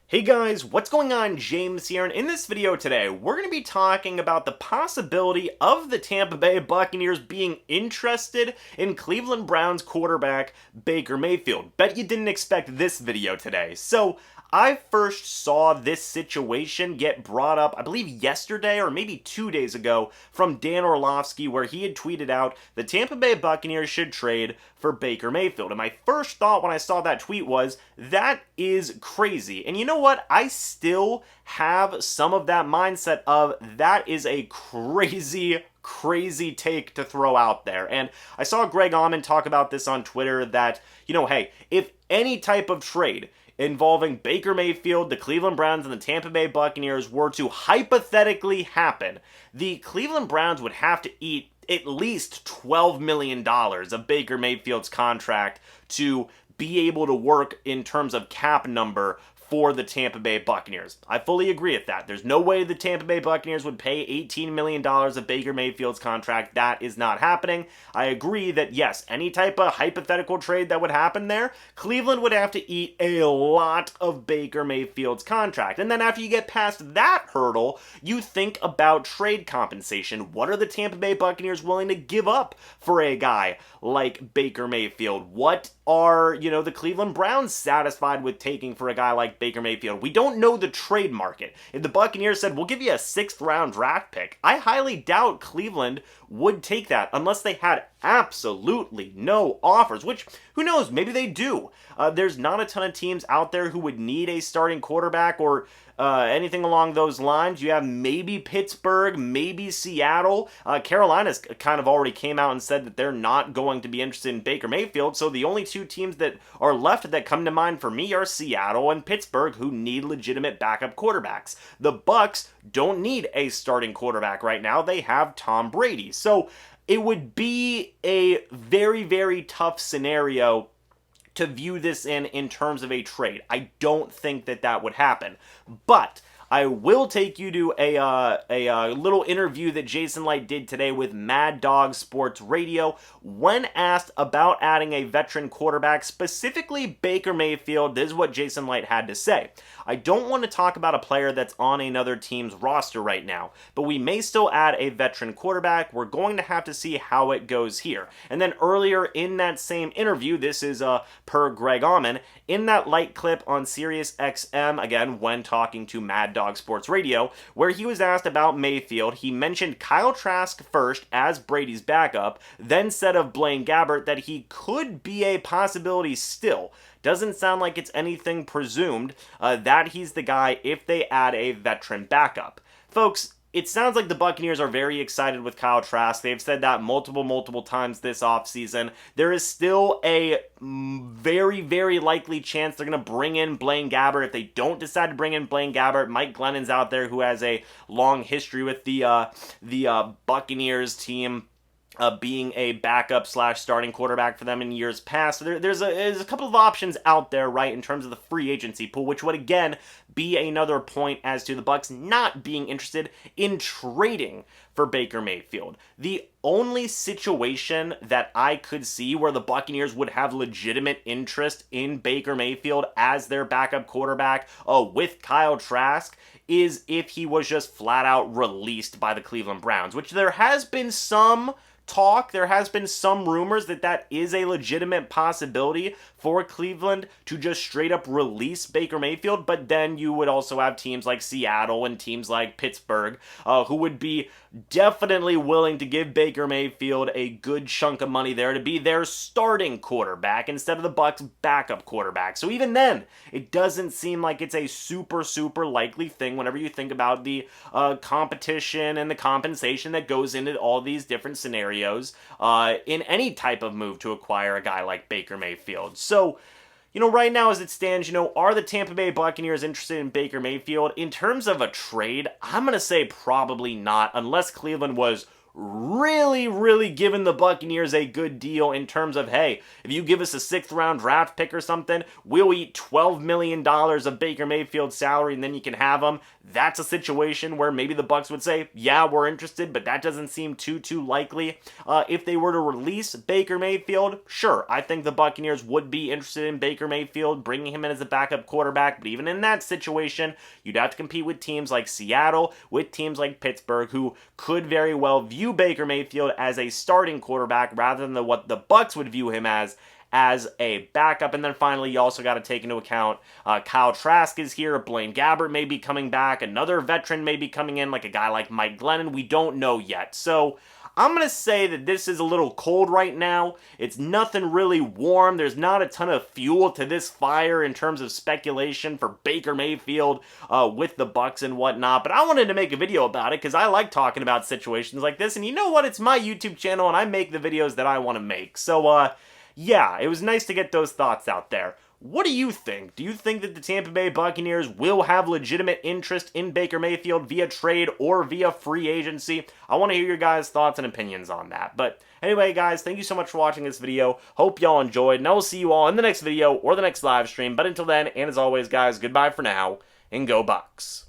Hey guys, what's going on? James here, and in this video today, we're going to be talking about the possibility of the Tampa Bay Buccaneers being interested in Cleveland Browns quarterback Baker Mayfield. Bet you didn't expect this video today. So, I first saw this situation get brought up, I believe yesterday or maybe 2 days ago, from Dan Orlovsky, where he had tweeted out the Tampa Bay Buccaneers should trade for Baker Mayfield. And my first thought when I saw that tweet was, that is crazy. And you know what? I still have some of that mindset of, that is a crazy take to throw out there. And I saw Greg Auman talk about this on Twitter that, hey, if any type of trade involving Baker Mayfield, the Cleveland Browns, and the Tampa Bay Buccaneers were to hypothetically happen, the Cleveland Browns would have to eat at least $12 million of Baker Mayfield's contract to be able to work in terms of cap number for the Tampa Bay Buccaneers. I fully agree with that. There's no way the Tampa Bay Buccaneers would pay $18 million of Baker Mayfield's contract. That is not happening. I agree that, yes, any type of hypothetical trade that would happen there, Cleveland would have to eat a lot of Baker Mayfield's contract. And then after you get past that hurdle, you think about trade compensation. What are the Tampa Bay Buccaneers willing to give up for a guy like Baker Mayfield? What are, the Cleveland Browns satisfied with taking for a guy like Baker Mayfield? We don't know the trade market. If the Buccaneers said, we'll give you a 6th round draft pick, I highly doubt Cleveland would take that unless they had absolutely no offers, which, who knows, maybe they do. There's not a ton of teams out there who would need a starting quarterback or anything along those lines. You have maybe Pittsburgh, maybe Seattle. Carolina's kind of already came out and said that they're not going to be interested in Baker Mayfield, so the only two teams that are left that come to mind for me are Seattle and Pittsburgh, who need legitimate backup quarterbacks. The Bucs don't need a starting quarterback right now. They have Tom Brady. So it would be a very, very tough scenario to view this in terms of a trade. I don't think that would happen. But I will take you to a little interview that Jason Light did today with Mad Dog Sports Radio. When asked about adding a veteran quarterback, specifically Baker Mayfield, this is what Jason Light had to say. I don't want to talk about a player that's on another team's roster right now, but we may still add a veteran quarterback. We're going to have to see how it goes here. And then earlier in that same interview, this is per Greg Auman, in that Light clip on Sirius XM, again, when talking to Mad Dog Sports Radio, where he was asked about Mayfield, he mentioned Kyle Trask first as Brady's backup, then said of Blaine Gabbert that he could be a possibility still. Doesn't sound like it's anything presumed that he's the guy if they add a veteran backup. Folks, it sounds like the Buccaneers are very excited with Kyle Trask. They've said that multiple times this offseason. There is still a very, very likely chance they're going to bring in Blaine Gabbert. If they don't decide to bring in Blaine Gabbert, Mike Glennon's out there who has a long history with the Buccaneers team. Being a backup / starting quarterback for them in years past. So there's a couple of options out there, right, in terms of the free agency pool, which would, again, be another point as to the Bucs not being interested in trading for Baker Mayfield. The only situation that I could see where the Buccaneers would have legitimate interest in Baker Mayfield as their backup quarterback with Kyle Trask is if he was just flat out released by the Cleveland Browns, which there has been some talk, there has been some rumors that is a legitimate possibility for Cleveland to just straight up release Baker Mayfield, but then you would also have teams like Seattle and teams like Pittsburgh who would be definitely willing to give Baker Mayfield a good chunk of money there to be their starting quarterback instead of the Bucs' backup quarterback. So even then, it doesn't seem like it's a super likely thing whenever you think about the competition and the compensation that goes into all these different scenarios in any type of move to acquire a guy like Baker Mayfield. So, right now as it stands, are the Tampa Bay Buccaneers interested in Baker Mayfield? In terms of a trade, I'm going to say probably not, unless Cleveland was really giving the Buccaneers a good deal in terms of, hey, if you give us a 6th round draft pick or something, we'll eat $12 million of Baker Mayfield's salary and then you can have him. That's a situation where maybe the Bucs would say, yeah, we're interested, but that doesn't seem too likely. If they were to release Baker Mayfield, sure, I think the Buccaneers would be interested in Baker Mayfield, bringing him in as a backup quarterback, but even in that situation, you'd have to compete with teams like Seattle, with teams like Pittsburgh, who could very well view Baker Mayfield as a starting quarterback rather than what the Bucs would view him as a backup. And then finally, you also got to take into account Kyle Trask is here, Blaine Gabbert may be coming back, another veteran may be coming in, like a guy like McLendon. We don't know yet. So I'm going to say that this is a little cold right now. It's nothing really warm. There's not a ton of fuel to this fire in terms of speculation for Baker Mayfield with the Bucs and whatnot. But I wanted to make a video about it because I like talking about situations like this. And you know what? It's my YouTube channel and I make the videos that I want to make. So, yeah, it was nice to get those thoughts out there. What do you think? Do you think that the Tampa Bay Buccaneers will have legitimate interest in Baker Mayfield via trade or via free agency? I want to hear your guys' thoughts and opinions on that. But anyway, guys, thank you so much for watching this video. Hope y'all enjoyed, and I will see you all in the next video or the next live stream. But until then, and as always, guys, goodbye for now, and go Bucs.